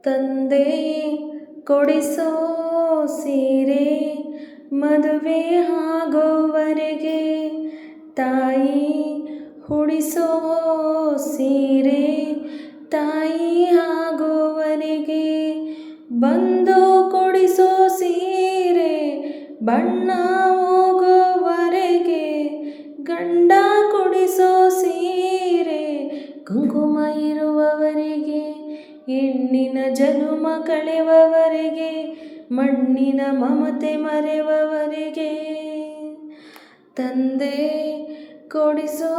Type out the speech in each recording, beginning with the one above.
ತಂದೆ ಕೊಡಿಸೋ ಸೀರೆ ಮದುವೆ ಆಗೋವರೆಗೆ, ತಾಯಿ ಉಡಿಸೋ ಸೀರೆ ತಾಯಿ ಆಗೋವರೆಗೆ, ಬಂದು ಕೊಡಿಸೋ ಸೀರೆ ಬಣ್ಣ ಹೋಗೋವರೆಗೆ, ಗಂಡ ಕೊಡಿಸೋ ಸೀರೆ ಕುಂಕುಮ ಇರುವವರೆಗೆ, ಹೆಣ್ಣಿನ ಜನುಮ ಕಳೆವವರೆಗೆ, ಮಣ್ಣಿನ ಮಮತೆ ಮರೆವವರೆಗೆ. ತಂದೆ ಕೊಡಿಸೋ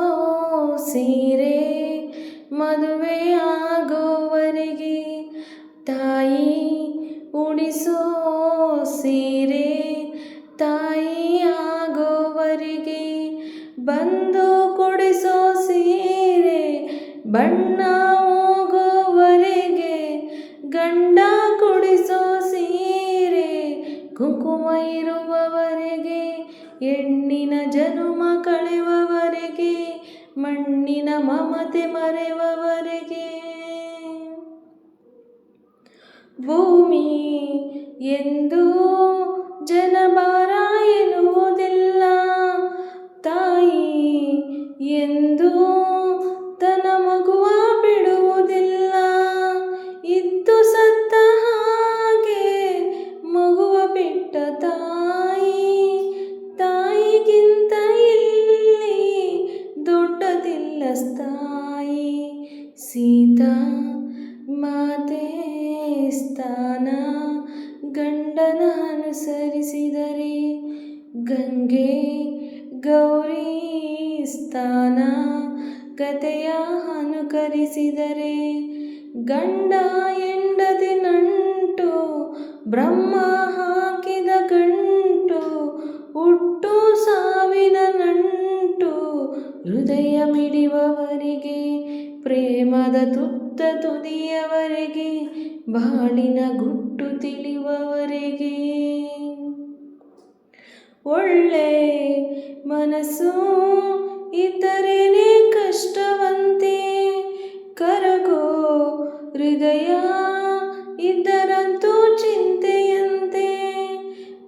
ಸೀರೆ ಮದುವೆ ಆಗೋವರೆಗೆ, ತಾಯಿ ಉಡಿಸೋ ಸೀರೆ ತಾಯಿ ಆಗೋವರೆಗೆ, ಬಂದು ಕೊಡಿಸೋ ಸೀರೆ ಬಣ್ಣ ಹೋಗೋವರೆಗೆ, ಗಂಡ ಕೊಡಿಸೋ ಸೀರೆ ಕುಂಕುಮ ಇರುವವರೆಗೆ, ಹೆಣ್ಣಿನ ಜನುಮ ಕಳೆವವರೆಗೆ, ಮಣ್ಣಿನ ಮಮತೆ ಮರೆವವರೆಗೆ. ಭೂಮಿ ಎಂದು ಜನಭಾರ ಎನ್ನುವುದಿಲ್ಲ, ತಾಯಿ ಎಂದು ತನ್ನ ಮಗುವ ಬಿಡುವುದಿಲ್ಲ. ಇದ್ದು ಸತ್ತ ಹಾಗೆ ಮಗುವ ಬಿಟ್ಟ ತಾಯಿ, ತಾಯಿಗಿಂತ ಇಲ್ಲಿ ದೊಡ್ಡದಿಲ್ಲ ಸ್ಥಾಯಿ. ಸೀತಾ ಮಾತೆ ಸ್ಥಾನ ಗಂಡನ ಅನುಸರಿಸಿದರೆ, ಗಂಗೆ ಗೌರಿ ಸ್ಥಾನ ಕಥೆಯ ಅನುಕರಿಸಿದರೆ, ಗಂಡ ಹೆಂಡತಿ ನಂಟು ಬ್ರಹ್ಮ ಹಾಕಿದ ಗಂಟು, ಹುಟ್ಟು ಸಾವಿನ ನಂಟು ಹೃದಯ ಮಿಡಿಯುವವರೆಗೆ, ಪ್ರೇಮದ ತುತ್ತ ತುದಿಯವರೆಗೆ, ಬಾಳಿನ ಗುಟ್ಟು ತಿಳಿಯುವವರೆಗೆ. ಒಳ್ಳೆ ಮನಸ್ಸು ಇದ್ದರೇನೆ ಕಷ್ಟವಂತೆ, ಕರಗೋ ಹೃದಯ ಇದ್ದರಂತೂ ಚಿಂತೆಯಂತೆ.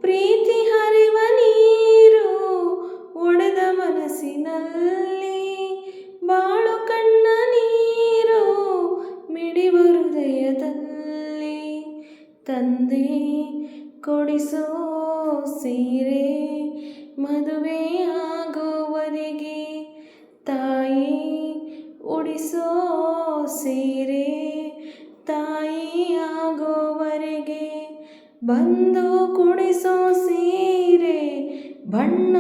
ಪ್ರೀತಿ ಹರಿವ ನೀರು ಒಡೆದ ಮನಸ್ಸಿನಲ್ಲಿ, ಬಾಳು ಕಣ್ಣ ನೀರು ಮಿಡಿವ ಹೃದಯದಲ್ಲಿ. ತಂದೆ ಕೊಡಿಸೋ ಸೀರೆ ಮದುವೆ ಆಗೋವರೆಗೆ, ತಾಯಿ ಉಡಿಸೋ ಸೀರೆ ತಾಯಿ ಆಗೋವರೆಗೆ, ಬಂದು ಕುಡಿಸೋ ಸೀರೆ ಬಣ್ಣ